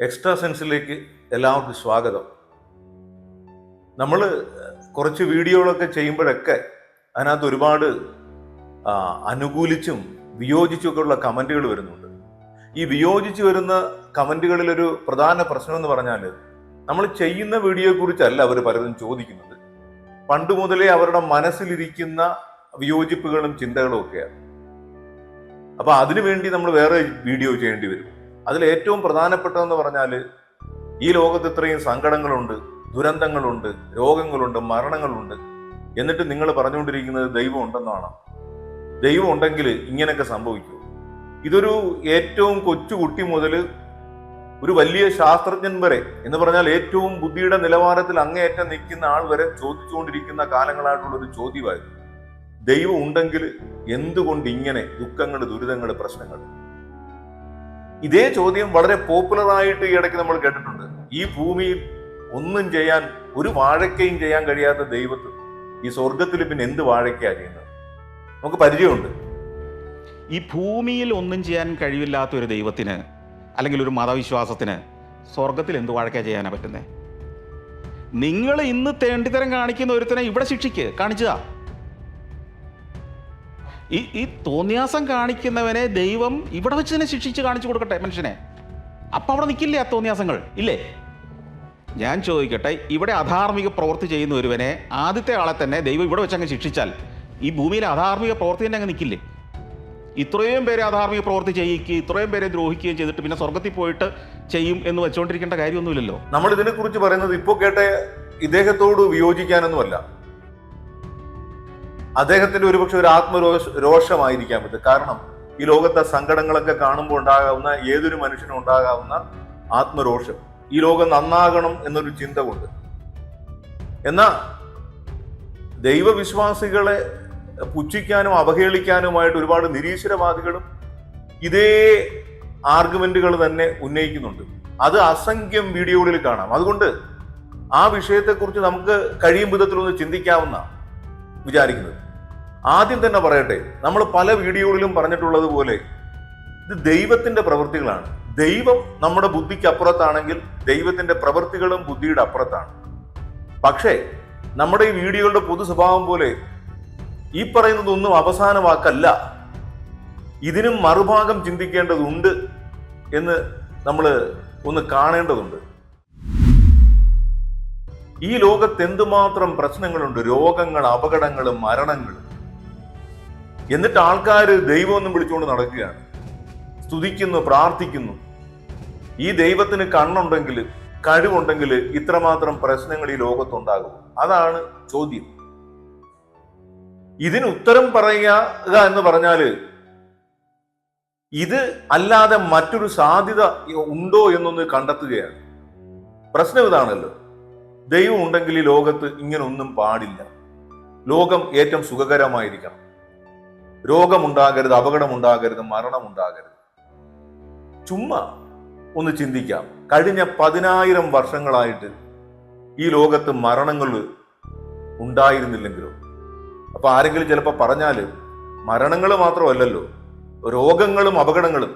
Extra സെൻസിലേക്ക് എല്ലാവർക്കും സ്വാഗതം. നമ്മൾ കുറച്ച് വീഡിയോകളൊക്കെ ചെയ്യുമ്പോഴൊക്കെ അതിനകത്ത് ഒരുപാട് അനുകൂലിച്ചും വിയോജിച്ചുമൊക്കെ ഉള്ള കമൻറ്റുകൾ വരുന്നുണ്ട്. ഈ വിയോജിച്ച് വരുന്ന കമൻറ്റുകളിലൊരു പ്രധാന പ്രശ്നം എന്ന് പറഞ്ഞാൽ, നമ്മൾ ചെയ്യുന്ന വീഡിയോയെക്കുറിച്ചല്ല അവർ പലരും ചോദിക്കുന്നത്. പണ്ട് മുതലേ അവരുടെ മനസ്സിലിരിക്കുന്ന വിയോജിപ്പുകളും ചിന്തകളും ഒക്കെയാണ്. അപ്പോൾ അതിനുവേണ്ടി നമ്മൾ വേറെ വീഡിയോ ചെയ്യേണ്ടി വരും. അതിൽ ഏറ്റവും പ്രധാനപ്പെട്ടതെന്ന് പറഞ്ഞാൽ, ഈ ലോകത്ത് ഇത്രയും സങ്കടങ്ങളുണ്ട്, ദുരന്തങ്ങളുണ്ട്, രോഗങ്ങളുണ്ട്, മരണങ്ങളുണ്ട്, എന്നിട്ട് നിങ്ങൾ പറഞ്ഞുകൊണ്ടിരിക്കുന്നത് ദൈവം ഉണ്ടെന്നാണ്. ദൈവം ഉണ്ടെങ്കിൽ ഇങ്ങനെയൊക്കെ സംഭവിക്കൂ? ഇതൊരു ഏറ്റവും കൊച്ചുകുട്ടി മുതൽ ഒരു വലിയ ശാസ്ത്രജ്ഞൻ വരെ എന്ന് പറഞ്ഞാൽ ഏറ്റവും ബുദ്ധിയുടെ നിലവാരത്തിൽ അങ്ങേയറ്റം നിൽക്കുന്ന ആൾ വരെ ചോദിച്ചുകൊണ്ടിരിക്കുന്ന കാലങ്ങളായിട്ടുള്ളൊരു ചോദ്യമായിരുന്നു. ദൈവം ഉണ്ടെങ്കിൽ എന്തുകൊണ്ട് ഇങ്ങനെ ദുഃഖങ്ങൾ, ദുരിതങ്ങൾ, പ്രശ്നങ്ങൾ? ഇതേ ചോദ്യം വളരെ പോപ്പുലറായിട്ട് ഈ ഇടയ്ക്ക് നമ്മൾ കേട്ടിട്ടുണ്ട്. ഈ ഭൂമിയിൽ ഒന്നും ചെയ്യാൻ, ഒരു വാഴക്കയും ചെയ്യാൻ കഴിയാത്ത ദൈവത്തിൽ ഈ സ്വർഗത്തിൽ പിന്നെ എന്ത് വാഴക്കയാ ചെയ്യുന്നത്? നമുക്ക് പരിചയമുണ്ട്. ഈ ഭൂമിയിൽ ഒന്നും ചെയ്യാൻ കഴിവില്ലാത്ത ഒരു ദൈവത്തിന്, അല്ലെങ്കിൽ ഒരു മതവിശ്വാസത്തിന്, സ്വർഗത്തിൽ എന്ത് വാഴക്കയാ ചെയ്യാനാ പറ്റുന്നത്? നിങ്ങൾ ഇന്ന് തേണ്ടിത്തരം കാണിക്കുന്ന ഒരുത്തനെ ഇവിടെ ശിക്ഷിക്ക്, കാണിച്ചതാ. ഈ തോന്നിയാസം കാണിക്കുന്നവനെ ദൈവം ഇവിടെ വെച്ച് തന്നെ ശിക്ഷിച്ച് കാണിച്ചു കൊടുക്കട്ടെ മനുഷ്യനെ. അപ്പം അവിടെ നിൽക്കില്ലേ ആ തോന്നിയാസങ്ങൾ? ഇല്ലേ? ഞാൻ ചോദിക്കട്ടെ, ഇവിടെ അധാർമിക പ്രവൃത്തി ചെയ്യുന്ന ഒരുവനെ, ആദ്യത്തെ ആളെ തന്നെ ദൈവം ഇവിടെ വെച്ച് അങ്ങ് ശിക്ഷിച്ചാൽ ഈ ഭൂമിയിലെ അധാർമിക പ്രവൃത്തി തന്നെ അങ്ങ് നിൽക്കില്ലേ? ഇത്രയും പേരെ അധാർമിക പ്രവൃത്തി ചെയ്യിക്കുകയും ഇത്രയും പേരെ ദ്രോഹിക്കുകയും ചെയ്തിട്ട് പിന്നെ സ്വർഗത്തിൽ പോയിട്ട് ചെയ്യും എന്ന് വെച്ചുകൊണ്ടിരിക്കേണ്ട കാര്യമൊന്നുമില്ലല്ലോ. നമ്മൾ ഇതിനെക്കുറിച്ച് പറയുന്നത് ഇപ്പോൾ കേട്ട ഇദ്ദേഹത്തോട് വിയോജിക്കാനൊന്നുമല്ല. അദ്ദേഹത്തിന്റെ ഒരുപക്ഷെ ഒരു ആത്മരോഷമായിരിക്കാം ഇത്. കാരണം ഈ ലോകത്തെ സങ്കടങ്ങളൊക്കെ കാണുമ്പോൾ ഉണ്ടാകാവുന്ന, ഏതൊരു മനുഷ്യനും ഉണ്ടാകാവുന്ന ആത്മരോഷം, ഈ ലോകം നന്നാകണം എന്നൊരു ചിന്ത കൊണ്ട്. എന്നാൽ ദൈവവിശ്വാസികളെ പുച്ഛിക്കാനും അവഹേളിക്കാനുമായിട്ട് ഒരുപാട് നിരീശ്വരവാദികളും ഇതേ ആർഗ്യുമെന്റുകൾ തന്നെ ഉന്നയിക്കുന്നുണ്ട്. അത് അസംഖ്യം വീഡിയോകളിൽ കാണാം. അതുകൊണ്ട് ആ വിഷയത്തെക്കുറിച്ച് നമുക്ക് കഴിയും വിധത്തിലൊന്ന് ചിന്തിക്കാവുന്ന വിചാരിക്കുന്നത്. ആദ്യം തന്നെ പറയട്ടെ, നമ്മൾ പല വീഡിയോകളിലും പറഞ്ഞിട്ടുള്ളത് പോലെ ഇത് ദൈവത്തിന്റെ പ്രവൃത്തികളാണ്. ദൈവം നമ്മുടെ ബുദ്ധിക്ക് അപ്പുറത്താണെങ്കിൽ ദൈവത്തിന്റെ പ്രവൃത്തികളും ബുദ്ധിയുടെ അപ്പുറത്താണ്. പക്ഷേ നമ്മുടെ ഈ വീഡിയോകളുടെ പൊതു സ്വഭാവം പോലെ ഈ പറയുന്നതൊന്നും അവസാന വാക്കല്ല. ഇതിനും മറുഭാഗം ചിന്തിക്കേണ്ടതുണ്ട് എന്ന് നമ്മൾ ഒന്ന് കാണേണ്ടതുണ്ട്. ഈ ലോകത്ത് എന്തുമാത്രം പ്രശ്നങ്ങളുണ്ട്, രോഗങ്ങൾ, അപകടങ്ങൾ, മരണങ്ങൾ. എന്നിട്ട് ആൾക്കാർ ദൈവമൊന്നും വിളിച്ചുകൊണ്ട് നടക്കുകയാണ്, സ്തുതിക്കുന്നു, പ്രാർത്ഥിക്കുന്നു. ഈ ദൈവത്തിന് കണ്ണുണ്ടെങ്കിൽ, കഴിവുണ്ടെങ്കിൽ ഇത്രമാത്രം പ്രശ്നങ്ങൾ ഈ ലോകത്തുണ്ടാകും? അതാണ് ചോദ്യം. ഇതിന് ഉത്തരം പറയുക എന്ന് പറഞ്ഞാല് ഇത് അല്ലാതെ മറ്റൊരു സാധ്യത ഉണ്ടോ എന്നൊന്ന് കണ്ടെത്തുകയാണ്. പ്രശ്നം ഇതാണല്ലോ, ദൈവം ഉണ്ടെങ്കിൽ ഈ ലോകത്ത് ഇങ്ങനെ ഒന്നും പാടില്ല. ലോകം ഏറ്റവും സുഖകരമായിരിക്കണം. രോഗമുണ്ടാകരുത്, അപകടമുണ്ടാകരുത്, മരണമുണ്ടാകരുത്. ചുമ്മാ ഒന്ന് ചിന്തിക്കാം. കഴിഞ്ഞ 10,000 വർഷങ്ങളായിട്ട് ഈ ലോകത്ത് മരണങ്ങൾ ഉണ്ടായിരുന്നില്ലെങ്കിലോ? അപ്പൊ ആരെങ്കിലും ചിലപ്പോൾ പറഞ്ഞാല്, മരണങ്ങൾ മാത്രമല്ലല്ലോ, രോഗങ്ങളും അപകടങ്ങളും.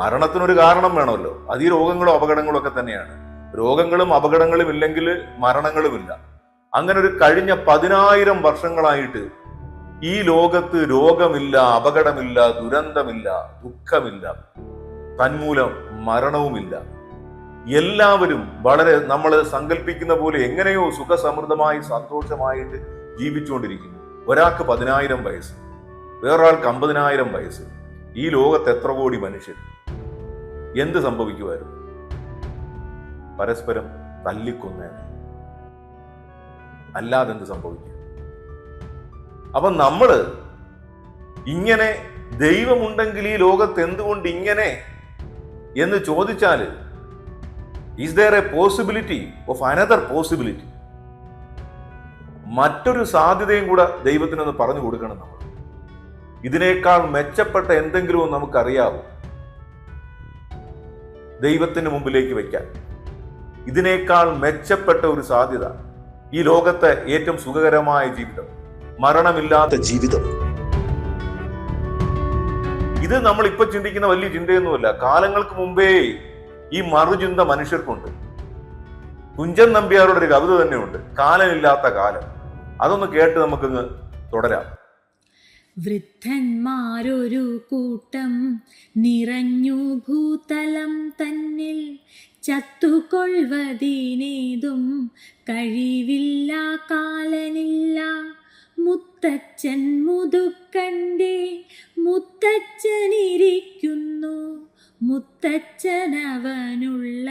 മരണത്തിനൊരു കാരണം വേണമല്ലോ. അത് ഈ രോഗങ്ങളും അപകടങ്ങളും ഒക്കെ തന്നെയാണ്. രോഗങ്ങളും അപകടങ്ങളും ഇല്ലെങ്കിൽ മരണങ്ങളുമില്ല. അങ്ങനെ ഒരു കഴിഞ്ഞ 10,000 വർഷങ്ങളായിട്ട് ഈ ലോകത്ത് രോഗമില്ല, അപകടമില്ല, ദുരന്തമില്ല, ദുഃഖമില്ല, തന്മൂലം മരണവുമില്ല. എല്ലാവരും വളരെ നമ്മൾ സങ്കല്പിക്കുന്ന പോലെ എങ്ങനെയോ സുഖസമൃദ്ധമായി സന്തോഷമായിട്ട് ജീവിച്ചുകൊണ്ടിരിക്കുന്നു. ഒരാൾക്ക് 10,000 വയസ്സ്, വേറൊരാൾക്ക് 50,000 വയസ്സ്. ഈ ലോകത്ത് എത്ര കോടി മനുഷ്യർ? എന്ത് സംഭവിക്കുമായിരുന്നു? പരസ്പരം തല്ലിക്കൊന്നേനെ, അല്ലാതെ എന്ത് സംഭവിക്കും? അപ്പൊ നമ്മള് ഇങ്ങനെ ദൈവമുണ്ടെങ്കിൽ ഈ ലോകത്ത് എന്തുകൊണ്ട് ഇങ്ങനെ എന്ന് ചോദിച്ചാല്, is there a possibility of another possibility? മറ്റൊരു സാധ്യതയും കൂടെ ദൈവത്തിനൊന്ന് പറഞ്ഞു കൊടുക്കണം. നമ്മൾ ഇതിനേക്കാൾ മെച്ചപ്പെട്ട എന്തെങ്കിലും നമുക്കറിയാവോ ദൈവത്തിന് മുമ്പിലേക്ക് വയ്ക്കാൻ? ഇതിനേക്കാൾ മെച്ചപ്പെട്ട ഒരു സാധ്യത, ഈ ലോകത്തെ ഏറ്റവും സുഖകരമായ ജീവിതം, മരണമില്ലാത്ത ജീവിതം. ഇത് നമ്മൾ ഇപ്പൊ ചിന്തിക്കുന്ന വലിയ ചിന്തയൊന്നുമല്ല. കാലങ്ങൾക്ക് മുമ്പേ ഈ മറുചിന്ത മനുഷ്യർക്കുണ്ട്. കുഞ്ചൻ നമ്പ്യാരുടെ ഒരു കവിത തന്നെയുണ്ട്, കാലമില്ലാത്ത കാലം. അതൊന്ന് കേട്ട് നമുക്കിന്ന് തുടരാം. വൃദ്ധന്മാരൊരു കൂട്ടം നിറഞ്ഞു ഭൂതലം തന്നിൽ, ചത്തുകൊള്ളുവതിനേതും കഴിവില്ല കാലനില്ല. മുത്തച്ഛൻ മുതുക്കൻ്റെ മുത്തച്ഛനിരിക്കുന്നു, മുത്തച്ഛനവനുള്ള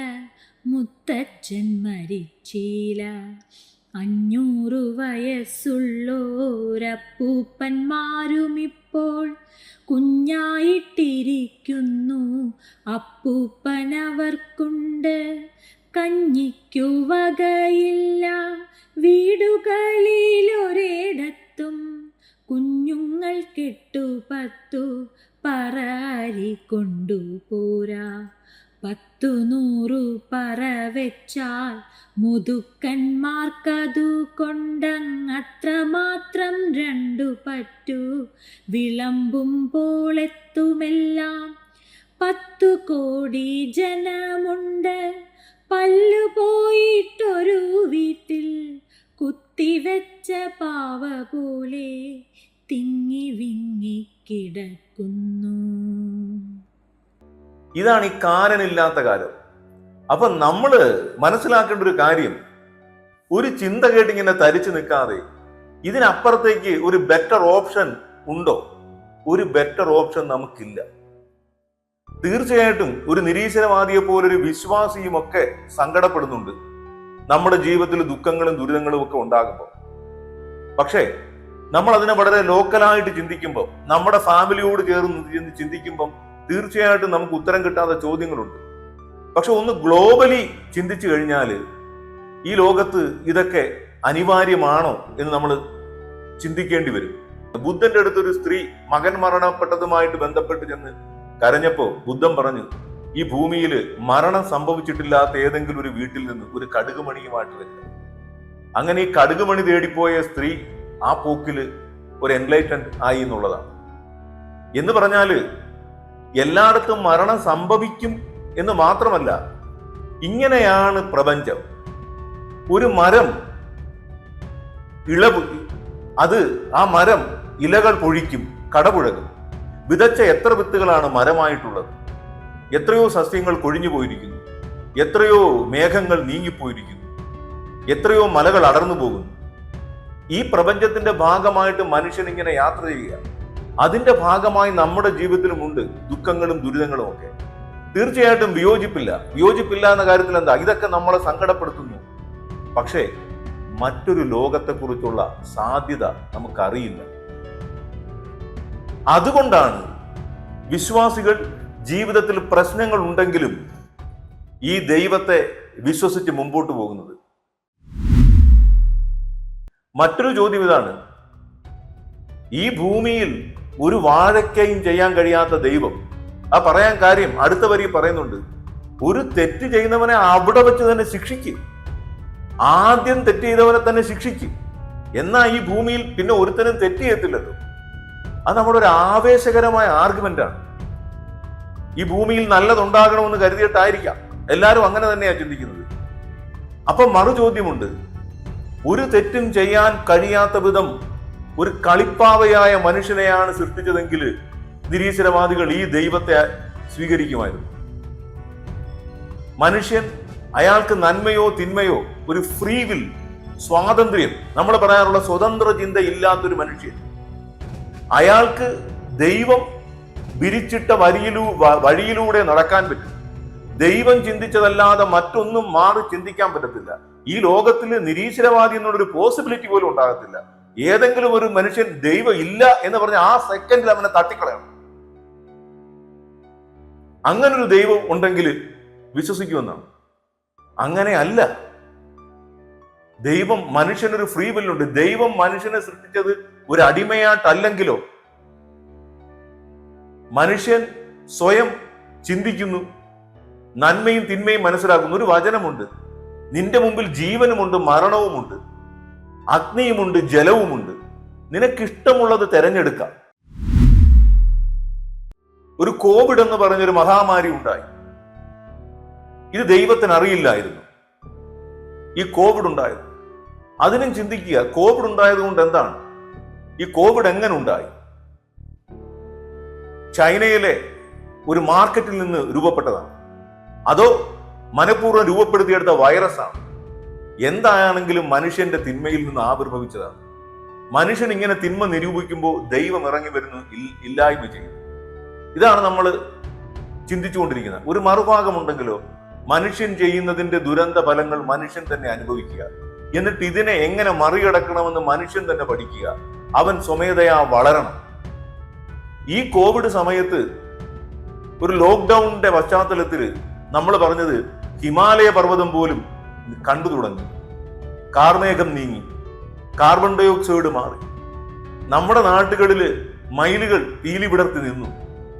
മുത്തച്ഛൻ മരിച്ചില്ല. 500 വയസ്സുള്ളോരപ്പൂപ്പന്മാരുമിപ്പോൾ കുഞ്ഞായിട്ടിരിക്കുന്നു. അപ്പൂപ്പനവർക്കുണ്ട് കഞ്ഞിക്കു വകയില്ല, വീടുകളിലൊരിടത്തും കുഞ്ഞുങ്ങൾ 8-10 പറരി കൊണ്ടുപോരാ. 10-100 പറ വെച്ചാൽ മുതുക്കന്മാർക്കതു കൊണ്ടങ്ങത്രമാത്രം 2 പറ്റു. വിളമ്പുമ്പോളെത്തുമെല്ലാം 10 കോടി ജനമുണ്ട്. പല്ലുപോയിട്ടൊരു വീട്ടിൽ കുത്തിവെച്ച പാവ പോലെ തിങ്ങി വിങ്ങി കിടക്കുന്നു. ഇതാണ് ഈ കാലനില്ലാത്ത കാലം. അപ്പൊ നമ്മള് മനസ്സിലാക്കേണ്ട ഒരു കാര്യം, ഒരു ചിന്ത കേട്ടിങ്ങനെ തരിച്ചു നിൽക്കാതെ ഇതിനപ്പുറത്തേക്ക് ഒരു ബെറ്റർ ഓപ്ഷൻ ഉണ്ടോ? ഒരു ബെറ്റർ ഓപ്ഷൻ നമുക്കില്ല. തീർച്ചയായിട്ടും ഒരു നിരീശ്വരവാദിയെ പോലൊരു വിശ്വാസിയും ഒക്കെ സങ്കടപ്പെടുന്നുണ്ട് നമ്മുടെ ജീവിതത്തിൽ ദുഃഖങ്ങളും ദുരിതങ്ങളും ഒക്കെ ഉണ്ടാകുമ്പോൾ. പക്ഷേ നമ്മൾ അതിനെ വളരെ ലോക്കലായിട്ട് ചിന്തിക്കുമ്പോൾ, നമ്മുടെ ഫാമിലിയോട് ചേർന്ന് ചിന്തിക്കുമ്പം തീർച്ചയായിട്ടും നമുക്ക് ഉത്തരം കിട്ടാത്ത ചോദ്യങ്ങളുണ്ട്. പക്ഷെ ഒന്ന് ഗ്ലോബലി ചിന്തിച്ചു കഴിഞ്ഞാൽ ഈ ലോകത്ത് ഇതൊക്കെ അനിവാര്യമാണോ എന്ന് നമ്മൾ ചിന്തിക്കേണ്ടി വരും. ബുദ്ധന്റെ അടുത്തൊരു സ്ത്രീ മകൻ മരണപ്പെട്ടതുമായിട്ട് ബന്ധപ്പെട്ട് ചെന്ന് കരഞ്ഞപ്പോ ബുദ്ധൻ പറഞ്ഞു, ഈ ഭൂമിയിൽ മരണം സംഭവിച്ചിട്ടില്ലാത്ത ഏതെങ്കിലും ഒരു വീട്ടിൽ നിന്ന് ഒരു കടുകുമണിയുമായിട്ട് വരിക. അങ്ങനെ ഈ കടുകുമണി തേടിപ്പോയ സ്ത്രീ ആ പോക്കില് ഒരു എൻലൈറ്റൻഡ് ആയി എന്നുള്ളതാണ്. എന്ന് പറഞ്ഞാല് എല്ലായിടത്തും മരണം സംഭവിക്കും എന്ന് മാത്രമല്ല, ഇങ്ങനെയാണ് പ്രപഞ്ചം. ഒരു മരം ആ മരം ഇലകൾ പൊഴിക്കും, കടപുഴകും. വിതച്ച എത്ര വിത്തുകളാണ് മരമായിട്ടുള്ളത്? എത്രയോ സസ്യങ്ങൾ കൊഴിഞ്ഞു പോയിരിക്കുന്നു, എത്രയോ മേഘങ്ങൾ നീങ്ങിപ്പോയിരിക്കുന്നു, എത്രയോ മലകൾ അടർന്നു പോകുന്നു. ഈ പ്രപഞ്ചത്തിന്റെ ഭാഗമായിട്ട് മനുഷ്യൻ ഇങ്ങനെ യാത്ര ചെയ്യുക. അതിന്റെ ഭാഗമായി നമ്മുടെ ജീവിതത്തിലുമുണ്ട് ദുഃഖങ്ങളും ദുരിതങ്ങളും ഒക്കെ. തീർച്ചയായിട്ടും വിയോജിപ്പില്ല എന്ന കാര്യത്തിൽ എന്താ, ഇതൊക്കെ നമ്മളെ സങ്കടപ്പെടുത്തുന്നു. പക്ഷേ മറ്റൊരു ലോകത്തെക്കുറിച്ചുള്ള സാധ്യത നമുക്കറിയില്ല. അതുകൊണ്ടാണ് വിശ്വാസികൾ ജീവിതത്തിൽ പ്രശ്നങ്ങൾ ഉണ്ടെങ്കിലും ഈ ദൈവത്തെ വിശ്വസിച്ച് മുമ്പോട്ട് പോകുന്നത്. മറ്റൊരു ചോദ്യം ഇതാണ്, ഈ ഭൂമിയിൽ ഒരു വാഴയ്ക്കയും ചെയ്യാൻ കഴിയാത്ത ദൈവം, ആ പറയാൻ കാര്യം അടുത്ത വരി പറയുന്നുണ്ട്, ഒരു തെറ്റ് ചെയ്യുന്നവനെ അവിടെ വെച്ച് തന്നെ ശിക്ഷിക്കും. ആദ്യം തെറ്റ് ചെയ്തവനെ തന്നെ ശിക്ഷിക്കും. എന്നാ ഈ ഭൂമിയിൽ പിന്നെ ഒരുത്തനും തെറ്റ് ചെയ്യത്തില്ലല്ലോ. അത് നമ്മുടെ ഒരു ആവേശകരമായ ആർഗ്യുമെന്റാണ്. ഈ ഭൂമിയിൽ നല്ലതുണ്ടാകണമെന്ന് കരുതിയിട്ടായിരിക്കാം എല്ലാവരും അങ്ങനെ തന്നെയാണ് ചിന്തിക്കുന്നത്. അപ്പൊ മറു ചോദ്യമുണ്ട്, ഒരു തെറ്റും ചെയ്യാൻ കഴിയാത്ത വിധം ഒരു കളിപ്പാവയായ മനുഷ്യനെയാണ് സൃഷ്ടിച്ചതെങ്കിൽ നിരീശ്വരവാദികൾ ഈ ദൈവത്തെ സ്വീകരിക്കുമായിരുന്നു. മനുഷ്യൻ അയാൾക്ക് നന്മയോ തിന്മയോ ഒരു ഫ്രീ വിൽ, സ്വാതന്ത്ര്യം, നമ്മൾ പറയാറുള്ള സ്വതന്ത്ര ചിന്ത ഇല്ലാത്തൊരു മനുഷ്യൻ, അയാൾക്ക് ദൈവം വിരിച്ചിട്ട വഴിയിലൂടെ നടക്കാൻ പറ്റും. ദൈവം ചിന്തിച്ചതല്ലാതെ മറ്റൊന്നും മാറി ചിന്തിക്കാൻ പറ്റത്തില്ല. ഈ ലോകത്തിൽ നിരീശ്വരവാദി എന്നുള്ളൊരു പോസിബിലിറ്റി പോലും ഉണ്ടാകത്തില്ല. ഏതെങ്കിലും ഒരു മനുഷ്യൻ ദൈവം ഇല്ല എന്ന് പറഞ്ഞ ആ സെക്കൻഡിൽ അവനെ തട്ടിക്കളയണം. അങ്ങനൊരു ദൈവം ഉണ്ടെങ്കിൽ വിശ്വസിക്കുമെന്നാണ്. അങ്ങനെ അല്ല. ദൈവം മനുഷ്യനൊരു ഫ്രീ വില്ലുണ്ട്. ദൈവം മനുഷ്യനെ സൃഷ്ടിച്ചത് ഒരു അടിമയായിട്ടല്ലെങ്കിലോ, മനുഷ്യൻ സ്വയം ചിന്തിക്കുന്നു, നന്മയും തിന്മയും മനസ്സിലാക്കുന്നു. ഒരു വചനമുണ്ട്, നിന്റെ മുമ്പിൽ ജീവനുമുണ്ട് മരണവുമുണ്ട്, അഗ്നിയുമുണ്ട് ജലവുമുണ്ട്, നിനക്കിഷ്ടമുള്ളത് തെരഞ്ഞെടുക്കാം. ഒരു കോവിഡ് എന്ന് പറഞ്ഞൊരു മഹാമാരി ഉണ്ടായി. ഇത് ദൈവത്തിന് അറിയില്ലായിരുന്നു ഈ കോവിഡ് ഉണ്ടായത്. അതിനും ചിന്തിക്കുക, കോവിഡ് ഉണ്ടായത് കൊണ്ട് എന്താണ്, ഈ കോവിഡ് എങ്ങനെ ഉണ്ടായി? ചൈനയിലെ ഒരു മാർക്കറ്റിൽ നിന്ന് രൂപപ്പെട്ടതാണ്, അതോ മനഃപൂർവ്വം രൂപപ്പെടുത്തിയെടുത്ത വൈറസാണ്? എന്താണെങ്കിലും മനുഷ്യന്റെ തിന്മയിൽ നിന്ന് ആവിർഭവിച്ചതാണ്. മനുഷ്യൻ ഇങ്ങനെ തിന്മ നിരൂപിക്കുമ്പോൾ ദൈവം ഇറങ്ങി വരുന്നു, ഇല്ലായ്മ ചെയ്യുന്നു. ഇതാണ് നമ്മൾ ചിന്തിച്ചുകൊണ്ടിരിക്കുന്നത്. ഒരു മറുഭാഗമുണ്ടെങ്കിലോ, മനുഷ്യൻ ചെയ്യുന്നതിന്റെ ദുരന്ത ഫലങ്ങൾ മനുഷ്യൻ തന്നെ അനുഭവിക്കുക, എന്നിട്ട് ഇതിനെ എങ്ങനെ മറികടക്കണമെന്ന് മനുഷ്യൻ തന്നെ പഠിക്കുക. അവൻ സ്വമേധയാ വളരണം. ഈ കോവിഡ് സമയത്ത് ഒരു ലോക്ക്ഡൌണിന്റെ പശ്ചാത്തലത്തിൽ നമ്മൾ പറഞ്ഞത് ഹിമാലയ പർവ്വതം പോലും കണ്ടു തുടങ്ങി, കാർമേഘം നീങ്ങി, കാർബൺ ഡൈ ഓക്സൈഡ് മാറി. നമ്മുടെ നാട്ടുകളില് മയിലുകൾ പീലി വിടർത്തി നിന്നു,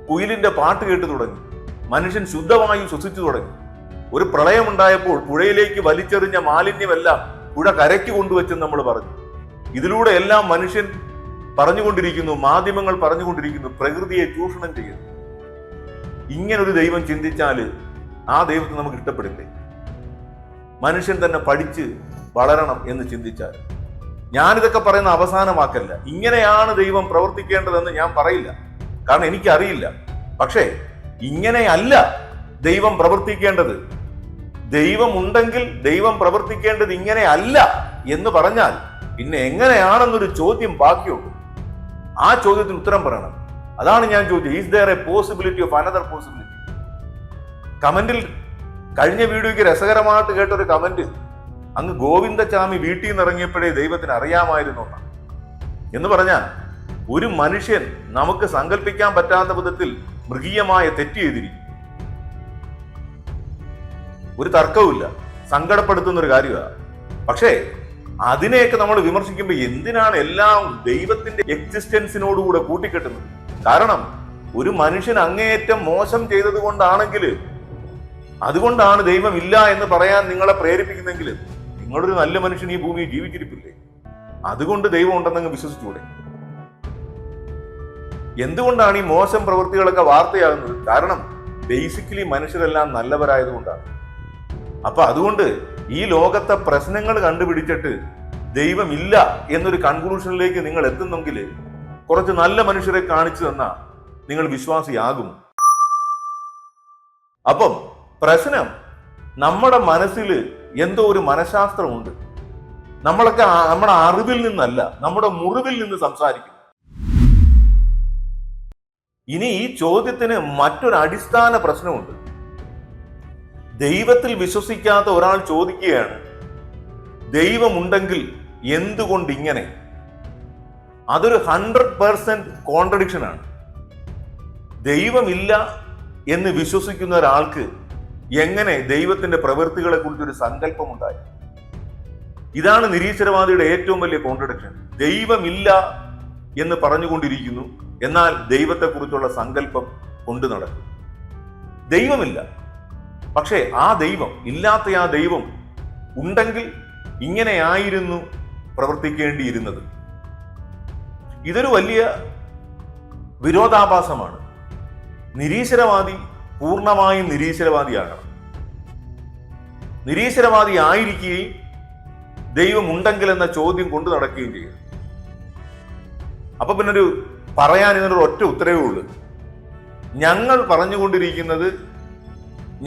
കുയിലിന്റെ പാട്ട് കേട്ടു തുടങ്ങി, മനുഷ്യൻ ശുദ്ധവായു ശ്വസിച്ചു തുടങ്ങി. ഒരു പ്രളയമുണ്ടായപ്പോൾ പുഴയിലേക്ക് വലിച്ചെറിഞ്ഞ മാലിന്യമെല്ലാം പുഴ കരയ്ക്ക് കൊണ്ടുവച്ചെന്ന് നമ്മൾ പറഞ്ഞു. ഇതിലൂടെ എല്ലാം മനുഷ്യൻ പറഞ്ഞുകൊണ്ടിരിക്കുന്നു, മാധ്യമങ്ങൾ പറഞ്ഞുകൊണ്ടിരിക്കുന്നു, പ്രകൃതിയെ ചൂഷണം ചെയ്യുന്നു. ഇങ്ങനൊരു ദൈവം ചിന്തിച്ചാൽ ആ ദൈവത്തെ നമുക്ക് ഇഷ്ടപ്പെടില്ലേ? മനുഷ്യൻ തന്നെ പഠിച്ച് വളരണം എന്ന് ചിന്തിച്ചാൽ. ഞാനിതൊക്കെ പറയുന്ന അവസാനമാക്കല്ല, ഇങ്ങനെയാണ് ദൈവം പ്രവർത്തിക്കേണ്ടതെന്ന് ഞാൻ പറയില്ല, കാരണം എനിക്കറിയില്ല. പക്ഷേ ഇങ്ങനെയല്ല ദൈവം പ്രവർത്തിക്കേണ്ടത്. ദൈവം ഉണ്ടെങ്കിൽ ദൈവം പ്രവർത്തിക്കേണ്ടത് ഇങ്ങനെയല്ല എന്ന് പറഞ്ഞാൽ പിന്നെ എങ്ങനെയാണെന്നൊരു ചോദ്യം ബാക്കിയുള്ളൂ. ആ ചോദ്യത്തിന് ഉത്തരം പറയണം. അതാണ് ഞാൻ ചോദിച്ചത്, is there a possibility of another possibility? കമന്റിൽ കഴിഞ്ഞ വീഡിയോയ്ക്ക് രസകരമായിട്ട് കേട്ടൊരു കമന്റ്, അങ്ങ് ഗോവിന്ദചാമി വീട്ടിൽ നിന്ന് ഇറങ്ങിയപ്പോഴേ ദൈവത്തിന് അറിയാമായിരുന്നു എന്ന് പറഞ്ഞാൽ, ഒരു മനുഷ്യൻ നമുക്ക് സങ്കല്പിക്കാൻ പറ്റാത്ത വിധത്തിൽ മൃഗീയമായ തെറ്റ് ചെയ്തിരിക്കും. ഒരു തർക്കവുമില്ല, സങ്കടപ്പെടുത്തുന്ന ഒരു കാര്യമാണ്. പക്ഷേ അതിനെയൊക്കെ നമ്മൾ വിമർശിക്കുമ്പോൾ എന്തിനാണ് എല്ലാം ദൈവത്തിന്റെ എക്സിസ്റ്റൻസിനോടുകൂടെ കൂട്ടിക്കെട്ടുന്നത്? കാരണം ഒരു മനുഷ്യൻ അങ്ങേയറ്റം മോശം ചെയ്തത് കൊണ്ടാണെങ്കിൽ, അതുകൊണ്ടാണ് ദൈവം ഇല്ല എന്ന് പറയാൻ നിങ്ങളെ പ്രേരിപ്പിക്കുന്നെങ്കിൽ, നിങ്ങളൊരു നല്ല മനുഷ്യൻ ഈ ഭൂമിയിൽ ജീവിച്ചിരിപ്പില്ലേ? അതുകൊണ്ട് ദൈവം ഉണ്ടെന്നങ്ങ് വിശ്വസിച്ചുകൂടെ? എന്തുകൊണ്ടാണ് ഈ മോശം പ്രവൃത്തികളൊക്കെ വാർത്തയാകുന്നത്? കാരണം ബേസിക്കലി മനുഷ്യരെല്ലാം നല്ലവരായതുകൊണ്ടാണ്. അപ്പൊ അതുകൊണ്ട് ഈ ലോകത്തെ പ്രശ്നങ്ങൾ കണ്ടുപിടിച്ചിട്ട് ദൈവമില്ല എന്നൊരു കൺക്ലൂഷനിലേക്ക് നിങ്ങൾ എത്തുന്നെങ്കിൽ കുറച്ച് നല്ല മനുഷ്യരെ കാണിച്ചു തന്നാ നിങ്ങൾ വിശ്വാസിയാകും. അപ്പം പ്രശ്നം നമ്മുടെ മനസ്സിൽ എന്തോ ഒരു മനഃശാസ്ത്രമുണ്ട്. നമ്മളൊക്കെ നമ്മുടെ അറിവിൽ നിന്നല്ല, നമ്മുടെ മുറിവിൽ നിന്ന് സംസാരിക്കും. ഇനി ഈ ചോദ്യത്തിന് മറ്റൊരു അടിസ്ഥാന പ്രശ്നമുണ്ട്. ദൈവത്തിൽ വിശ്വസിക്കാത്ത ഒരാൾ ചോദിക്കുകയാണ്, ദൈവമുണ്ടെങ്കിൽ എന്തുകൊണ്ട് ഇങ്ങനെ? അതൊരു 100% കോൺട്രഡിക്ഷൻ ആണ്. ദൈവമില്ല എന്ന് വിശ്വസിക്കുന്ന ഒരാൾക്ക് എങ്ങനെ ദൈവത്തിന്റെ പ്രവൃത്തികളെ കുറിച്ചൊരു സങ്കല്പം ഉണ്ടായി? ഇതാണ് നിരീശ്വരവാദിയുടെ ഏറ്റവും വലിയ കോൺട്രഡിക്ഷൻ. ദൈവമില്ല എന്ന് പറഞ്ഞുകൊണ്ടിരിക്കുന്നു, എന്നാൽ ദൈവത്തെക്കുറിച്ചുള്ള സങ്കല്പം കൊണ്ടു നടക്കും. ദൈവമില്ല, പക്ഷേ ആ ദൈവം ഇല്ലാത്ത ആ ദൈവം ഉണ്ടെങ്കിൽ ഇങ്ങനെയായിരുന്നു പ്രവർത്തിക്കേണ്ടിയിരുന്നത്. ഇതൊരു വലിയ വിരോധാഭാസമാണ്. നിരീശ്വരവാദി പൂർണ്ണമായും നിരീശ്വരവാദിയാകണം. നിരീശ്വരവാദി ആയിരിക്കുകയും ദൈവം ഉണ്ടെങ്കിൽ എന്ന ചോദ്യം കൊണ്ടു നടക്കുകയും ചെയ്യും. അപ്പൊ പിന്നെ പറയാൻ ഇതിനൊരു ഒറ്റ ഉത്തരവേ ഉള്ളൂ. ഞങ്ങൾ പറഞ്ഞുകൊണ്ടിരിക്കുന്നത്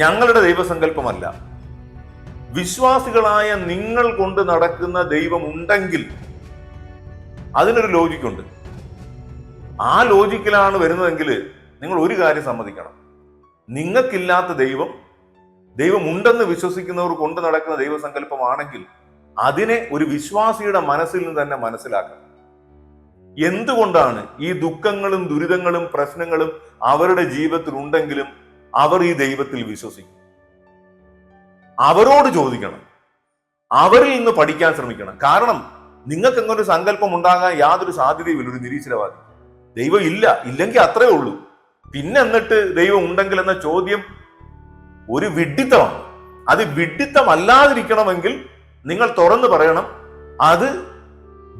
ഞങ്ങളുടെ ദൈവസങ്കല്പമല്ല, വിശ്വാസികളായ നിങ്ങൾ കൊണ്ട് നടക്കുന്ന ദൈവം ഉണ്ടെങ്കിൽ അതിനൊരു ലോജിക്കുണ്ട്. ആ ലോജിക്കിലാണ് വരുന്നതെങ്കിൽ നിങ്ങൾ ഒരു കാര്യം സമ്മതിക്കണം, നിങ്ങൾക്കില്ലാത്ത ദൈവം ഉണ്ടെന്ന് വിശ്വസിക്കുന്നവർ കൊണ്ട് നടക്കുന്ന ദൈവസങ്കല്പമാണെങ്കിൽ അതിനെ ഒരു വിശ്വാസിയുടെ മനസ്സിൽ നിന്ന് തന്നെ മനസ്സിലാക്കണം. എന്തുകൊണ്ടാണ് ഈ ദുഃഖങ്ങളും ദുരിതങ്ങളും പ്രശ്നങ്ങളും അവരുടെ ജീവിതത്തിൽ ഉണ്ടെങ്കിലും അവർ ഈ ദൈവത്തിൽ വിശ്വസിക്കും? അവരോട് ചോദിക്കണം, അവരിൽ നിന്ന് പഠിക്കാൻ ശ്രമിക്കണം. കാരണം നിങ്ങൾക്ക് എങ്ങനൊരു സങ്കല്പം ഉണ്ടാകാൻ യാതൊരു സാധ്യതയുമില്ല. ഒരു നിരീശ്വരവാദി ദൈവം ഇല്ലെങ്കിൽ അത്രേ ഉള്ളൂ. പിന്നെ എന്നിട്ട് ദൈവം ഉണ്ടെങ്കിൽ എന്ന ചോദ്യം ഒരു വിഡ്ഢിത്തമാണ്. അത് വിഡ്ഢിത്തമല്ലാതിരിക്കണമെങ്കിൽ നിങ്ങൾ തുറന്നു പറയണം, അത്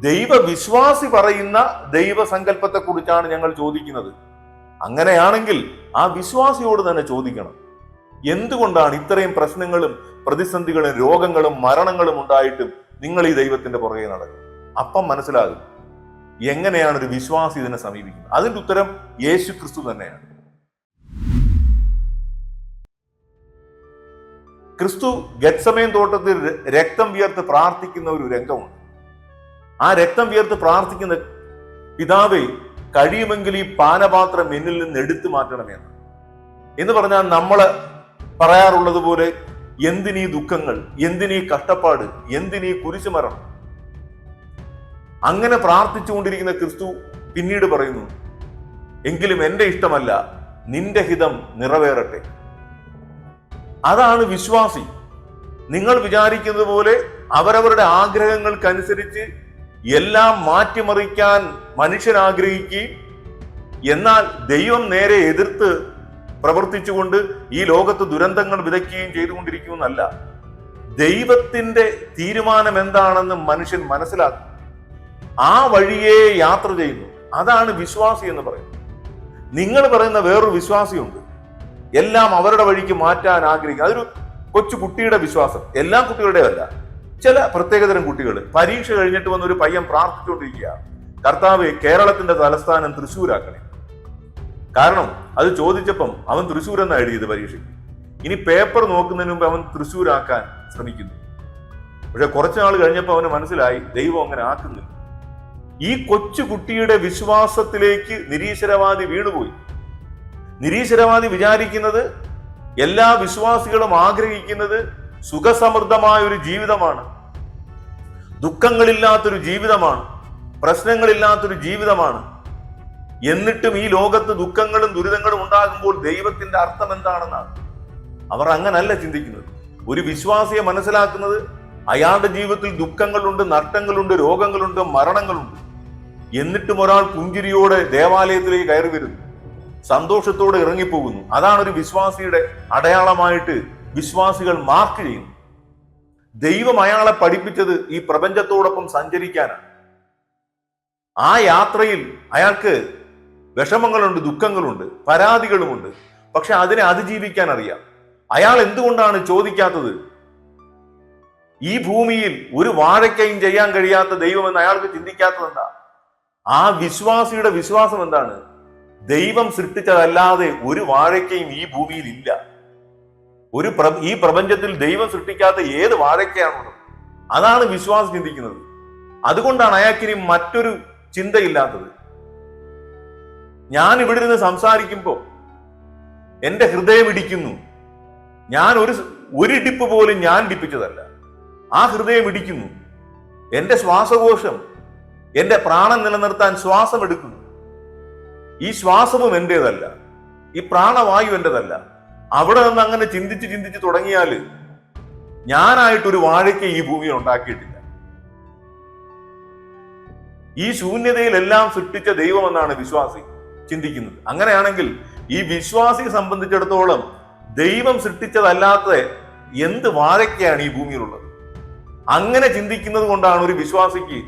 ദൈവവിശ്വാസി പറയുന്ന ദൈവസങ്കല്പത്തെ കുറിച്ചാണ് ഞങ്ങൾ ചോദിക്കുന്നത്. അങ്ങനെയാണെങ്കിൽ ആ വിശ്വാസിയോട് തന്നെ ചോദിക്കണം. എന്തുകൊണ്ടാണ് ഇത്രയും പ്രശ്നങ്ങളും പ്രതിസന്ധികളും രോഗങ്ങളും മരണങ്ങളും ഉണ്ടായിട്ടും നിങ്ങൾ ഈ ദൈവത്തിന്റെ പുറകെ നടക്കും? അപ്പം മനസ്സിലാകും എങ്ങനെയാണ് ഒരു വിശ്വാസി ഇതിനെ സമീപിക്കുന്നത്. അതിന്റെ ഉത്തരം യേശു ക്രിസ്തു തന്നെയാണ്. ക്രിസ്തു ഗെത്സമേൻ തോട്ടത്തിൽ രക്തം വിയർത്ത് പ്രാർത്ഥിക്കുന്ന ഒരു രംഗമുണ്ട്. ആ രക്തം വിയർത്ത് പ്രാർത്ഥിക്കുന്ന പിതാവേ, കഴിയുമെങ്കിൽ ഈ പാനപാത്രം എന്നിൽ നിന്ന് എടുത്തു മാറ്റണമെന്ന്. എന്ന് പറഞ്ഞാൽ നമ്മൾ പറയാറുള്ളത് പോലെ എന്തിനീ ദുഃഖങ്ങൾ, എന്തിനീ കഷ്ടപ്പാട്, എന്തിനീ കുരിശുമരണം. അങ്ങനെ പ്രാർത്ഥിച്ചുകൊണ്ടിരിക്കുന്ന ക്രിസ്തു പിന്നീട് പറയുന്നു, എങ്കിലും എന്റെ ഇഷ്ടമല്ല നിന്റെ ഹിതം നിറവേറട്ടെ. അതാണ് വിശ്വാസി. നിങ്ങൾ വിചാരിക്കുന്നത് പോലെ അവരവരുടെ ആഗ്രഹങ്ങൾക്കനുസരിച്ച് എല്ലാം മാറ്റിമറിക്കാൻ മനുഷ്യൻ ആഗ്രഹിക്കുകയും എന്നാൽ ദൈവം നേരെ എതിർത്ത് പ്രവർത്തിച്ചുകൊണ്ട് ഈ ലോകത്ത് ദുരന്തങ്ങൾ വിതയ്ക്കുകയും ചെയ്തുകൊണ്ടിരിക്കുമെന്നല്ല. ദൈവത്തിന്റെ തീരുമാനം എന്താണെന്ന് മനുഷ്യൻ മനസ്സിലാക്കും, ആ വഴിയെ യാത്ര ചെയ്യുന്നു. അതാണ് വിശ്വാസി എന്ന് പറയുന്നത്. നിങ്ങൾ പറയുന്ന വേറൊരു വിശ്വാസിയുണ്ട്, എല്ലാം അവരുടെ വഴിക്ക് മാറ്റാൻ ആഗ്രഹിക്കുക. അതൊരു കൊച്ചു കുട്ടിയുടെ വിശ്വാസം. എല്ലാ കുട്ടികളുടെയും അല്ല, ചില പ്രത്യേകതരം കുട്ടികൾ. പരീക്ഷ കഴിഞ്ഞിട്ട് വന്നൊരു പയ്യൻ പ്രാർത്ഥിച്ചുകൊണ്ടിരിക്കുക, കർത്താവേ കേരളത്തിന്റെ തലസ്ഥാനം തൃശ്ശൂരാക്കണേ. കാരണം അത് ചോദിച്ചപ്പം അവൻ തൃശ്ശൂർ എന്നാണ് എഴുതിയത് പരീക്ഷയ്ക്ക്. ഇനി പേപ്പർ നോക്കുന്നതിന് മുമ്പ് അവൻ തൃശ്ശൂരാക്കാൻ ശ്രമിക്കുന്നു. പക്ഷെ കുറച്ചു നാൾ കഴിഞ്ഞപ്പോൾ അവന് മനസ്സിലായി ദൈവം അങ്ങനെ ആക്കുന്നില്ല. ഈ കൊച്ചു കുട്ടിയുടെ വിശ്വാസത്തിലേക്ക് നിരീശ്വരവാദി വീണുപോയി. നിരീശ്വരവാദി വിചാരിക്കുന്നത് എല്ലാ വിശ്വാസികളും ആഗ്രഹിക്കുന്നത് സുഖസമൃദ്ധമായ ഒരു ജീവിതമാണ്, ദുഃഖങ്ങളില്ലാത്തൊരു ജീവിതമാണ്, പ്രശ്നങ്ങളില്ലാത്തൊരു ജീവിതമാണ്. എന്നിട്ടും ഈ ലോകത്ത് ദുഃഖങ്ങളും ദുരിതങ്ങളും ഉണ്ടാകുമ്പോൾ ദൈവത്തിന്റെ അർത്ഥം എന്താണെന്നാണ് അവർ അങ്ങനല്ല ചിന്തിക്കുന്നത്. ഒരു വിശ്വാസിയെ മനസ്സിലാക്കുന്നത് അയാളുടെ ജീവിതത്തിൽ ദുഃഖങ്ങളുണ്ട്, നഷ്ടങ്ങളുണ്ട്, രോഗങ്ങളുണ്ട്, മരണങ്ങളുണ്ട്. എന്നിട്ടും ഒരാൾ പുഞ്ചിരിയോടെ ദേവാലയത്തിലേക്ക് കയറി വരുന്നു, സന്തോഷത്തോടെ ഇറങ്ങിപ്പോകുന്നു. അതാണ് ഒരു വിശ്വാസിയുടെ അടയാളമായിട്ട് വിശ്വാസികൾ മാർക്ക് ചെയ്യുന്നു. ദൈവം അയാളെ പഠിപ്പിച്ചത് ഈ പ്രപഞ്ചത്തോടൊപ്പം സഞ്ചരിക്കാനാണ്. ആ യാത്രയിൽ അയാൾക്ക് വിഷമങ്ങളുണ്ട്, ദുഃഖങ്ങളുണ്ട്, പരാതികളുമുണ്ട്. പക്ഷെ അതിനെ അതിജീവിക്കാൻ അറിയാം. അയാൾ എന്തുകൊണ്ടാണ് ചോദിക്കാത്തത്? ഈ ഭൂമിയിൽ ഒരു വാഴയ്ക്കയും ചെയ്യാൻ കഴിയാത്ത ദൈവമെന്ന് അയാൾക്ക് ചിന്തിക്കാത്തത് എന്താ? ആ വിശ്വാസിയുടെ വിശ്വാസം എന്താണ്? ദൈവം സൃഷ്ടിച്ചതല്ലാതെ ഒരു വാഴയ്ക്കയും ഈ ഭൂമിയിൽ ഇല്ല. ഈ പ്രപഞ്ചത്തിൽ ദൈവം സൃഷ്ടിക്കാത്ത ഏത് വാഴയ്ക്കയാണുള്ളത്? അതാണ് വിശ്വാസം ചിന്തിക്കുന്നത്. അതുകൊണ്ടാണ് അയാൾക്കിനി മറ്റൊരു ചിന്തയില്ലാത്തത്. ഞാൻ ഇവിടെ നിന്ന് സംസാരിക്കുമ്പോൾ എന്റെ ഹൃദയം ഇടിക്കുന്നു. ഞാൻ ഒരു ഇടിപ്പ് പോലും ഞാൻ ഇടിപ്പിച്ചതല്ല, ആ ഹൃദയം ഇടിക്കുന്നു. എന്റെ ശ്വാസകോശം, എന്റെ പ്രാണൻ നിലനിർത്താൻ ശ്വാസം എടുക്കുന്നു. ഈ ശ്വാസവും എന്റേതല്ല, ഈ പ്രാണവായു എന്റേതല്ല. അവിടെ നിന്ന് അങ്ങനെ ചിന്തിച്ച് തുടങ്ങിയാൽ ഞാനായിട്ടൊരു വാഴയ്ക്ക് ഈ ഭൂമിയിൽ ഉണ്ടാക്കിയിട്ടില്ല. ഈ ശൂന്യതയിലെല്ലാം സൃഷ്ടിച്ച ദൈവമെന്നാണ് വിശ്വാസി ചിന്തിക്കുന്നത്. അങ്ങനെയാണെങ്കിൽ ഈ വിശ്വാസിയെ സംബന്ധിച്ചിടത്തോളം ദൈവം സൃഷ്ടിച്ചതല്ലാത്ത എന്ത് വാഴയ്ക്കയാണ് ഈ ഭൂമിയിലുള്ളത്? അങ്ങനെ ചിന്തിക്കുന്നത് കൊണ്ടാണ് ഒരു വിശ്വാസിക്ക്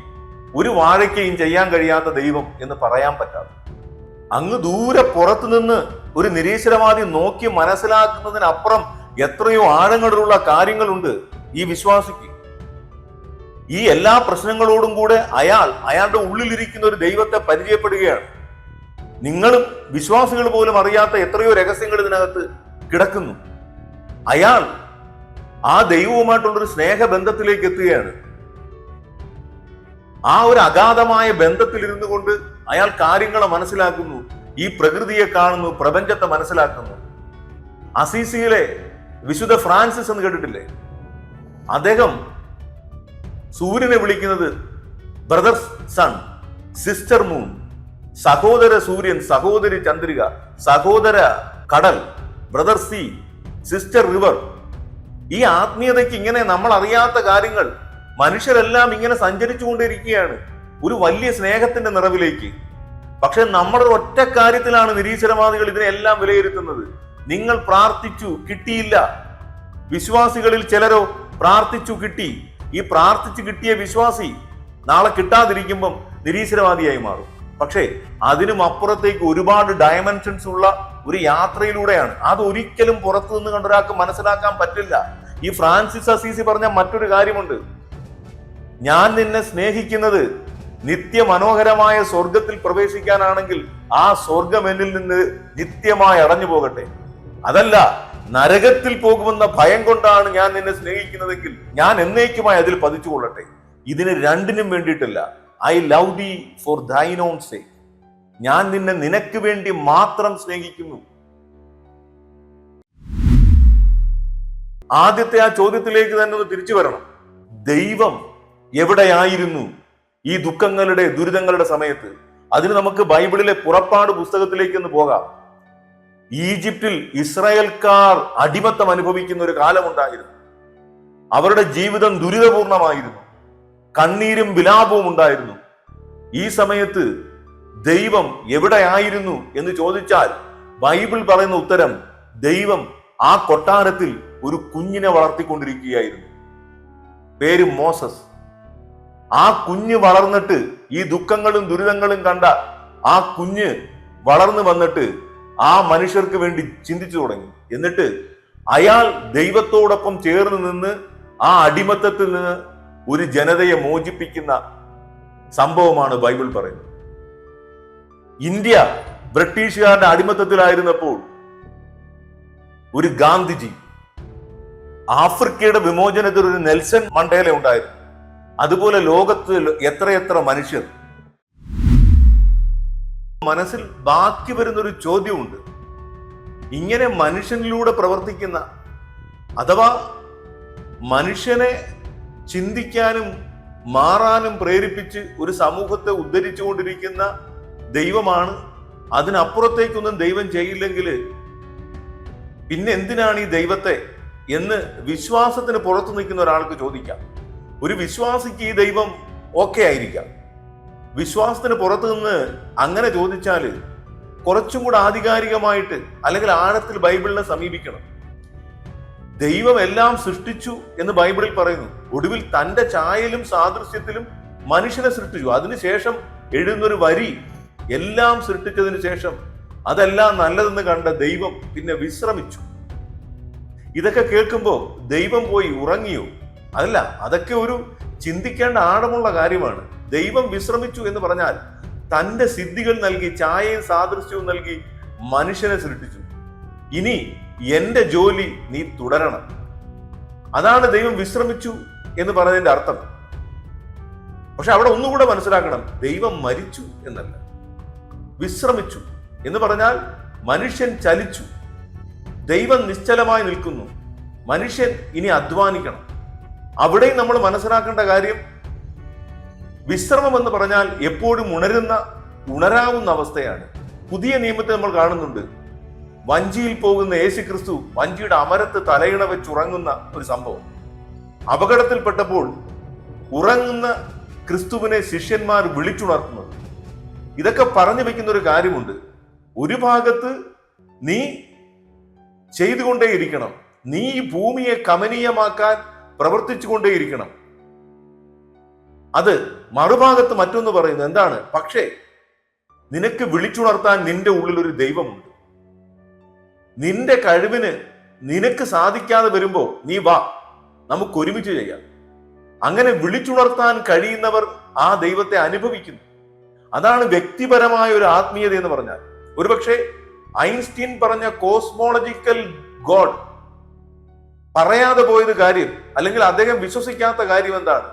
ഒരു വാഴയ്ക്കയും ചെയ്യാൻ കഴിയാത്ത ദൈവം എന്ന് പറയാൻ പറ്റാതെ. അങ്ങ് ദൂരെ പുറത്തു നിന്ന് ഒരു നിരീശ്വരവാദി നോക്കി മനസ്സിലാക്കുന്നതിനപ്പുറം എത്രയോ ആഴങ്ങളിലുള്ള കാര്യങ്ങളുണ്ട് ഈ വിശ്വാസിക്ക്. ഈ എല്ലാ പ്രശ്നങ്ങളോടും കൂടെ അയാളുടെ ഉള്ളിലിരിക്കുന്ന ഒരു ദൈവത്തെ പരിചയപ്പെടുകയാണ്. നിങ്ങളും വിശ്വാസികൾ പോലും അറിയാത്ത എത്രയോ രഹസ്യങ്ങൾ ഇതിനകത്ത് കിടക്കുന്നു. അയാൾ ആ ദൈവവുമായിട്ടുള്ളൊരു സ്നേഹബന്ധത്തിലേക്ക് എത്തുകയാണ്. ആ ഒരു അഗാധമായ ബന്ധത്തിൽ ഇരുന്നു കൊണ്ട് അയാൾ കാര്യങ്ങളെ മനസ്സിലാക്കുന്നു, ഈ പ്രകൃതിയെ കാണുന്നു, പ്രപഞ്ചത്തെ മനസ്സിലാക്കുന്നു. അസീസിയിലെ വിശുദ്ധ ഫ്രാൻസിസ് എന്ന് കേട്ടിട്ടില്ലേ? അദ്ദേഹം സൂര്യനെ വിളിക്കുന്നത് ബ്രദർ സൺ, സിസ്റ്റർ മൂൺ, സഹോദര സൂര്യൻ, സഹോദരി ചന്ദ്രിക, സഹോദര കടൽ, ബ്രദർ സീ, സിസ്റ്റർ റിവർ. ഈ ആത്മീയതയ്ക്ക് ഇങ്ങനെ നമ്മൾ അറിയാത്ത കാര്യങ്ങൾ മനുഷ്യരെല്ലാം ഇങ്ങനെ സഞ്ചരിച്ചു കൊണ്ടിരിക്കുകയാണ് ഒരു വലിയ സ്നേഹത്തിന്റെ നിറവിലേക്ക്. പക്ഷെ നമ്മുടെ ഒറ്റ കാര്യത്തിലാണ് നിരീശ്വരവാദികൾ ഇതിനെല്ലാം വിലയിരുത്തുന്നത്. നിങ്ങൾ പ്രാർത്ഥിച്ചു കിട്ടിയില്ല. വിശ്വാസികളിൽ ചിലരോ പ്രാർത്ഥിച്ചു കിട്ടി. ഈ പ്രാർത്ഥിച്ചു കിട്ടിയ വിശ്വാസി നാളെ കിട്ടാതിരിക്കുമ്പം നിരീശ്വരവാദിയായി മാറും. പക്ഷേ അതിനും അപ്പുറത്തേക്ക് ഒരുപാട് ഡയമെൻഷൻസ് ഉള്ള ഒരു യാത്രയിലൂടെയാണ്. അതൊരിക്കലും പുറത്തു നിന്ന് കണ്ട ഒരാൾക്ക് മനസ്സിലാക്കാൻ പറ്റില്ല. ഈ ഫ്രാൻസിസ് അസീസി പറഞ്ഞ മറ്റൊരു കാര്യമുണ്ട്. ഞാൻ നിന്നെ സ്നേഹിക്കുന്നത് നിത്യമനോഹരമായ സ്വർഗത്തിൽ പ്രവേശിക്കാനാണെങ്കിൽ ആ സ്വർഗം എന്നിൽ നിന്ന് നിത്യമായി അടഞ്ഞു പോകട്ടെ. അതല്ല, നരകത്തിൽ പോകുമെന്ന ഭയം കൊണ്ടാണ് ഞാൻ നിന്നെ സ്നേഹിക്കുന്നതെങ്കിൽ ഞാൻ എന്നേക്കുമായി അതിൽ പതിച്ചുകൊള്ളട്ടെ. ഇതിന് രണ്ടിനും വേണ്ടിയിട്ടല്ല. ഐ ലവ് ദീ ഫോർ thine own sake. ഞാൻ നിന്നെ നിനക്ക് വേണ്ടി മാത്രം സ്നേഹിക്കുന്നു. ആദ്യത്തെ ആ ചോദ്യത്തിലേക്ക് തന്നെ ഒന്ന് തിരിച്ചു വരണം. ദൈവം എവിടെയായിരുന്നു ഈ ദുഃഖങ്ങളുടെ ദുരിതങ്ങളുടെ സമയത്ത്? അതിന് നമുക്ക് ബൈബിളിലെ പുറപ്പാട് പുസ്തകത്തിലേക്ക് ഒന്ന് പോകാം. ഈജിപ്തിൽ ഇസ്രായേൽക്കാർ അടിമത്തം അനുഭവിക്കുന്ന ഒരു കാലമുണ്ടായിരുന്നു. അവരുടെ ജീവിതം ദുരിതപൂർണമായിരുന്നു. കണ്ണീരും വിലാപവും ഉണ്ടായിരുന്നു. ഈ സമയത്ത് ദൈവം എവിടെയായിരുന്നു എന്ന് ചോദിച്ചാൽ ബൈബിൾ പറയുന്ന ഉത്തരം, ദൈവം ആ കൊട്ടാരത്തിൽ ഒരു കുഞ്ഞിനെ വളർത്തിക്കൊണ്ടിരിക്കുകയായിരുന്നു. പേര് മോസസ്. ആ കുഞ്ഞ് വളർന്നിട്ട് ഈ ദുഃഖങ്ങളും ദുരിതങ്ങളും കണ്ട ആ കുഞ്ഞ് വളർന്നു വന്നിട്ട് ആ മനുഷ്യർക്ക് വേണ്ടി ചിന്തിച്ചു തുടങ്ങി. എന്നിട്ട് അയാൾ ദൈവത്തോടൊപ്പം ചേർന്ന് നിന്ന് ആ അടിമത്തത്തിൽ നിന്ന് ഒരു ജനതയെ മോചിപ്പിക്കുന്ന സംഭവമാണ് ബൈബിൾ പറയുന്നത്. ഇന്ത്യ ബ്രിട്ടീഷുകാരുടെ അടിമത്തത്തിലായിരുന്നപ്പോൾ ഒരു ഗാന്ധിജി, ആഫ്രിക്കയുടെ വിമോചനത്തിൽ ഒരു നെൽസൺ മണ്ടേല ഉണ്ടായിരുന്നു. അതുപോലെ ലോകത്ത് എത്രയെത്ര മനുഷ്യർ. മനസ്സിൽ ബാക്കി വരുന്നൊരു ചോദ്യമുണ്ട്. ഇങ്ങനെ മനുഷ്യനിലൂടെ പ്രവർത്തിക്കുന്ന, അഥവാ മനുഷ്യനെ ചിന്തിക്കാനും മാറാനും പ്രേരിപ്പിച്ച് ഒരു സമൂഹത്തെ ഉദ്ധരിച്ചുകൊണ്ടിരിക്കുന്ന ദൈവമാണ്. അതിനപ്പുറത്തേക്കൊന്നും ദൈവം ചെയ്യില്ലെങ്കിൽ പിന്നെ എന്തിനാണ് ഈ ദൈവത്തെ എന്ന് വിശ്വാസത്തിന് പുറത്തു നിൽക്കുന്ന ഒരാൾക്ക് ചോദിക്കാം. ഒരു വിശ്വാസിക്ക് ഈ ദൈവം ഓക്കെ ആയിരിക്കാം. വിശ്വാസത്തിന് പുറത്തു നിന്ന് അങ്ങനെ ചോദിച്ചാൽ കുറച്ചും കൂടെ ആധികാരികമായിട്ട് അല്ലെങ്കിൽ ആഴത്തിൽ ബൈബിളിനെ സമീപിക്കണം. ദൈവം എല്ലാം സൃഷ്ടിച്ചു എന്ന് ബൈബിളിൽ പറയുന്നു. ഒടുവിൽ തന്റെ ഛായയിലും സാദൃശ്യത്തിലും മനുഷ്യനെ സൃഷ്ടിച്ചു. അതിനുശേഷം എഴുതുന്നൊരു വരി, എല്ലാം സൃഷ്ടിച്ചതിന് ശേഷം അതെല്ലാം നല്ലതെന്ന് കണ്ട ദൈവം പിന്നെ വിശ്രമിച്ചു. ഇതൊക്കെ കേൾക്കുമ്പോൾ ദൈവം പോയി ഉറങ്ങിയോ? അല്ല, അതൊക്കെ ഒരു ചിന്തിക്കേണ്ട ആഴമുള്ള കാര്യമാണ്. ദൈവം വിശ്രമിച്ചു എന്ന് പറഞ്ഞാൽ തന്റെ സിദ്ധികൾ നൽകി, ഛായയും സാദൃശ്യവും നൽകി മനുഷ്യനെ സൃഷ്ടിച്ചു. ഇനി എന്റെ ജോലി നീ തുടരണം. അതാണ് ദൈവം വിശ്രമിച്ചു എന്ന് പറഞ്ഞതിന്റെ അർത്ഥം. പക്ഷെ അവിടെ ഒന്നുകൂടെ മനസ്സിലാക്കണം, ദൈവം മരിച്ചു എന്നല്ല. വിശ്രമിച്ചു എന്ന് പറഞ്ഞാൽ മനുഷ്യൻ ചലിച്ചു. ദൈവം നിശ്ചലമായി നിൽക്കുന്നു. മനുഷ്യൻ ഇനി അധ്വാനിക്കണം. അവിടെയും നമ്മൾ മനസ്സിലാക്കേണ്ട കാര്യം, വിശ്രമം എന്ന് പറഞ്ഞാൽ എപ്പോഴും ഉണരാവുന്ന അവസ്ഥയാണ്. പുതിയ നിയമത്തിൽ നമ്മൾ കാണുന്നുണ്ട്, വഞ്ചിയിൽ പോകുന്ന യേശുക്രിസ്തു വഞ്ചിയുടെ അമരത്ത് തലയിണ വെച്ചുറങ്ങുന്ന ഒരു സംഭവം. അപകടത്തിൽപ്പെട്ടപ്പോൾ ഉറങ്ങുന്ന ക്രിസ്തുവിനെ ശിഷ്യന്മാർ വിളിച്ചുണർത്തുന്നത്. ഇതൊക്കെ പറഞ്ഞു വെക്കുന്ന ഒരു കാര്യമുണ്ട്. ഒരു ഭാഗത്ത് നീ ചെയ്തുകൊണ്ടേയിരിക്കണം, നീ ഈ ഭൂമിയെ കമനീയമാക്കാൻ പ്രവർത്തിച്ചുകൊണ്ടേയിരിക്കണം. അത് മറുഭാഗത്ത് മറ്റൊന്ന് പറയുന്നത് എന്താണ്? പക്ഷേ നിനക്ക് വിളിച്ചുണർത്താൻ നിന്റെ ഉള്ളിൽ ഒരു ദൈവമുണ്ട്. നിന്റെ കഴിവിന് നിനക്ക് സാധിക്കാതെ വരുമ്പോ നീ വാ, നമുക്ക് ഒരുമിച്ച് ചെയ്യാം. അങ്ങനെ വിളിച്ചുണർത്താൻ കഴിയുന്നവർ ആ ദൈവത്തെ അനുഭവിക്കുന്നു. അതാണ് വ്യക്തിപരമായ ഒരു ആത്മീയത എന്ന് പറഞ്ഞാൽ. ഒരുപക്ഷെ ഐൻസ്റ്റീൻ പറഞ്ഞ കോസ്മോളജിക്കൽ ഗോഡ് പറയാതെ പോയത് കാര്യം, അല്ലെങ്കിൽ അദ്ദേഹം വിശ്വസിക്കാത്ത കാര്യം എന്താണ്?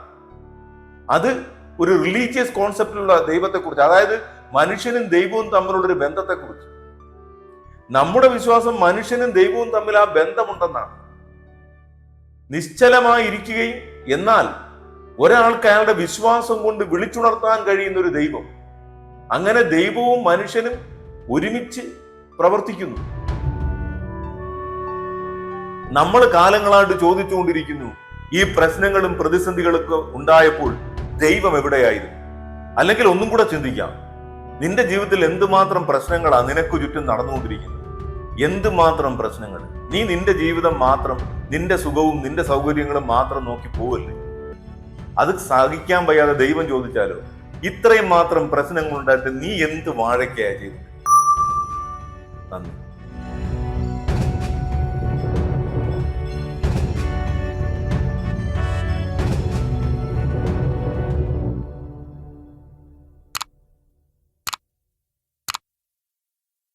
അത് ഒരു റിലീജിയസ് കോൺസെപ്റ്റിലുള്ള ദൈവത്തെക്കുറിച്ച്, അതായത് മനുഷ്യനും ദൈവവും തമ്മിലുള്ള ഒരു ബന്ധത്തെക്കുറിച്ച്. നമ്മുടെ വിശ്വാസം മനുഷ്യനും ദൈവവും തമ്മിൽ ആ ബന്ധമുണ്ടെന്നാണ്. നിശ്ചലമായി ഇരിക്കുകയും എന്നാൽ ഒരാൾക്ക് അയാളുടെ വിശ്വാസം കൊണ്ട് വിളിച്ചുണർത്താൻ കഴിയുന്ന ഒരു ദൈവം. അങ്ങനെ ദൈവവും മനുഷ്യനും ഒരുമിച്ച് പ്രവർത്തിക്കുന്നു. നമ്മൾ കാലങ്ങളായിട്ട് ചോദിച്ചുകൊണ്ടിരിക്കുന്നു, ഈ പ്രശ്നങ്ങളും പ്രതിസന്ധികളൊക്കെ ഉണ്ടായപ്പോൾ ദൈവം എവിടെയായിരുന്നു? അല്ലെങ്കിൽ ഒന്നും കൂടെ ചിന്തിക്കാം, നിന്റെ ജീവിതത്തിൽ എന്തുമാത്രം പ്രശ്നങ്ങളാണ് നിനക്ക് ചുറ്റും നടന്നുകൊണ്ടിരിക്കുന്നത്? എന്തുമാത്രം പ്രശ്നങ്ങൾ! നീ നിന്റെ ജീവിതം മാത്രം, നിന്റെ സുഖവും നിന്റെ സൗകര്യങ്ങളും മാത്രം നോക്കി പോവല്ലേ? അത് സഹിക്കാൻ വയ്യാതെ ദൈവം ചോദിച്ചാലോ, ഇത്രയും മാത്രം പ്രശ്നങ്ങൾ ഉണ്ടായിട്ട് നീ എന്ത് വാഴയ്ക്കാ ചെയ്തത്? നന്ദി.